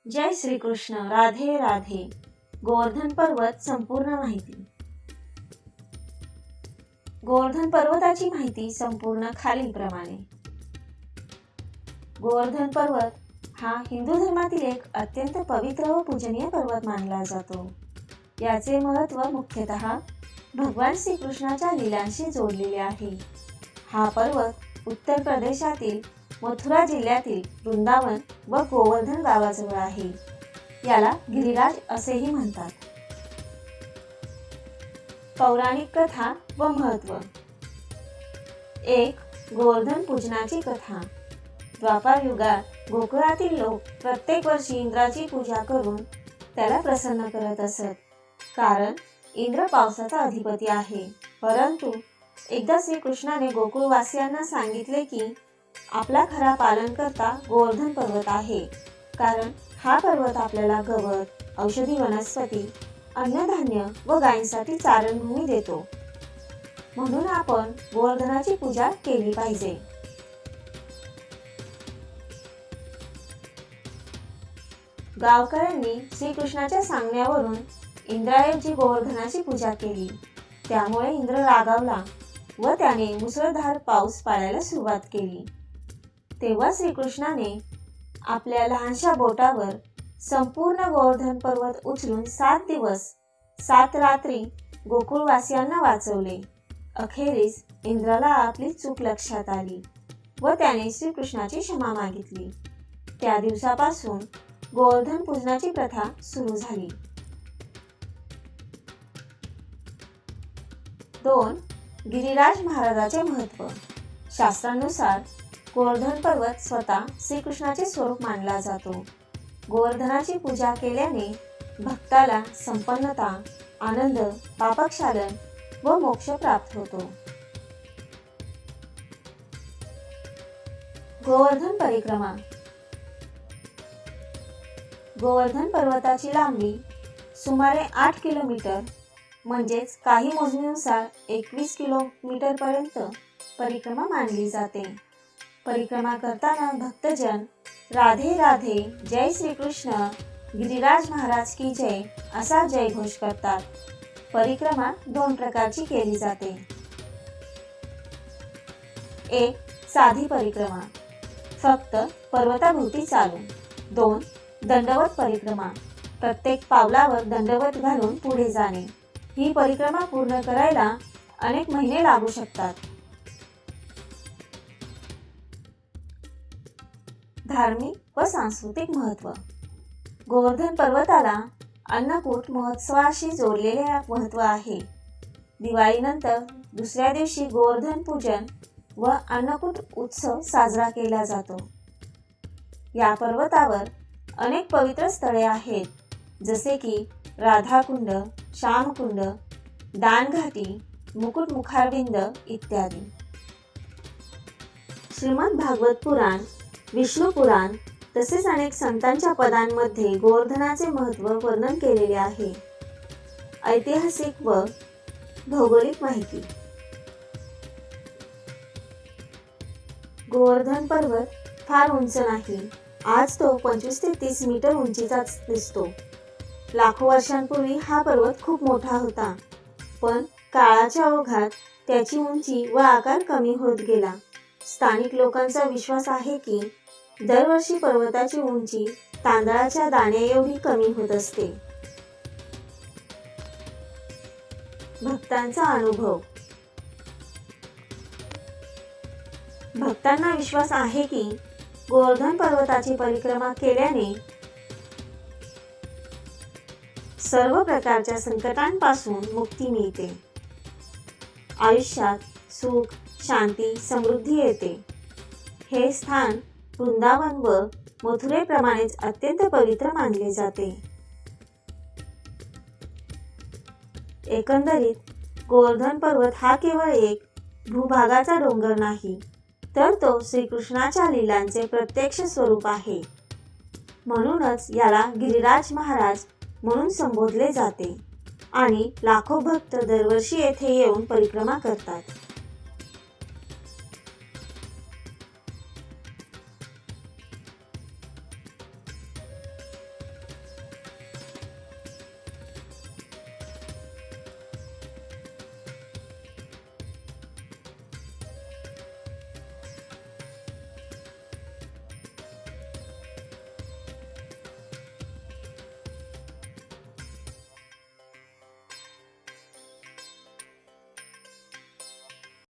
जय श्री कृष्ण. राधे राधे. गोवर्धन पर्वत संपूर्ण माहिती. गोवर्धन पर्वताची माहिती संपूर्ण खालीलप्रमाणे. गोवर्धन पर्वत हा हिंदू धर्मातील एक अत्यंत पवित्र व पूजनीय पर्वत मानला जातो. याचे महत्त्व मुख्यतः भगवान श्रीकृष्णाच्या लीलांशी जोडलेले आहे. हा पर्वत उत्तर प्रदेशातील मथुरा जिल्ह्यातील वृंदावन व गोवर्धन गावाजवळ आहे. याला गिरिराज असेही म्हणतात. पौराणिक कथा व महत्त्व. 1. गोवर्धन पूजनाची कथा. द्वापार युगात गोकुळातील लोक प्रत्येक वर्षी इंद्राची पूजा करून त्याला प्रसन्न करत असत, कारण इंद्र पावसाचा अधिपती आहे. परंतु एकदा श्रीकृष्णाने गोकुळवासियांना सांगितले की आपला खरा पालनकर्ता गोवर्धन पर्वत आहे, कारण हा पर्वत आपल्याला गवत, औषधी वनस्पती, अन्नधान्य व गायींसाठी चारणभूमी देतो. म्हणून आपण गोवर्धनाची पूजा केली पाहिजे. गावकऱ्यांनी श्रीकृष्णाच्या सांगण्यावरून इंद्राऐवजी गोवर्धनाची पूजा केली. त्यामुळे इंद्र रागावला व त्याने मुसळधार पाऊस पाडायला सुरुवात केली. तेव्हा श्रीकृष्णाने आपल्या लहानशा बोटावर संपूर्ण गोवर्धन पर्वत उचलून 7 दिवस 7 रात्री गोकुळवासियांना वाचवले. अखेरीस इंद्राला आपली चूक लक्षात आली व त्याने श्रीकृष्णाची क्षमा मागितली. त्या दिवसापासून गोवर्धन पूजनाची प्रथा सुरू झाली. 2. गिरिराज महाराजाचे महत्त्व. शास्त्रानुसार गोवर्धन पर्वत स्वतः श्रीकृष्णाचे स्वरूप मानला जातो. गोवर्धनाची पूजा केल्याने भक्ताला संपन्नता, आनंद, पापक्षालन व मोक्ष प्राप्त होतो. गोवर्धन परिक्रमा. गोवर्धन पर्वताची लांबी सुमारे 8 किलोमीटर म्हणजेच काही मोजणीनुसार 21 किलोमीटर पर्यंत परिक्रमा मानली जाते. परिक्रमा करताना भक्तजन राधे राधे, जय श्रीकृष्ण, गिरिराज महाराज की जय असा जयघोष करतात. परिक्रमा 2 प्रकारची केली जाते. 1. साधी परिक्रमा, फक्त पर्वताभोवती चालून. 2. दंडवत परिक्रमा, प्रत्येक पावलावर दंडवत घालून पुढे जाणे. ही परिक्रमा पूर्ण करायला अनेक महिने लागू शकतात. धार्मिक व सांस्कृतिक महत्त्व. गोवर्धन पर्वताला अन्नकूट महोत्सवाशी जोडलेले महत्त्व आहे. दिवाळीनंतर दुसऱ्या दिवशी गोवर्धन पूजन व अन्नकूट उत्सव साजरा केला जातो. या पर्वतावर अनेक पवित्र स्थळे आहेत, जसे की राधाकुंड, श्यामकुंड, दानघाटी, मुकुट मुखारविंद इत्यादी. श्रीमद भागवत पुराण, विष्णू पुराण तसेच अनेक संतांच्या पदांमध्ये गोवर्धनाचे महत्त्व वर्णन केलेले आहे. ऐतिहासिक व भौगोलिक माहिती. गोवर्धन पर्वत फार उंच नाही. आज तो 25 ते 30 मीटर उंचीचाच दिसतो. लाखो वर्षांपूर्वी हा पर्वत खूप मोठा होता, पण काळाच्या ओघात त्याची उंची व आकार कमी होत गेला. स्थानिक लोकांचा विश्वास आहे की दरवर्षी पर्वताची उंची तांदळाच्या दाण्याएवढी कमी होत असते. भक्तांचा अनुभव. भक्तांना विश्वास आहे की गोवर्धन पर्वताची परिक्रमा केल्याने सर्व प्रकारच्या संकटांपासून मुक्ती मिळते. आयुष्यात सुख, शांती, समृद्धी येते. हे स्थान वृंदावन व मथुरेप्रमाणेच अत्यंत पवित्र मानले जाते. एकंदरीत गोवर्धन पर्वत हा केवळ एक भूभागाचा डोंगर नाही, तर तो श्रीकृष्णाच्या लीलांचे प्रत्यक्ष स्वरूप आहे. म्हणूनच याला गिरिराज महाराज म्हणून संबोधले जाते आणि लाखो भक्त दरवर्षी येथे येऊन परिक्रमा करतात.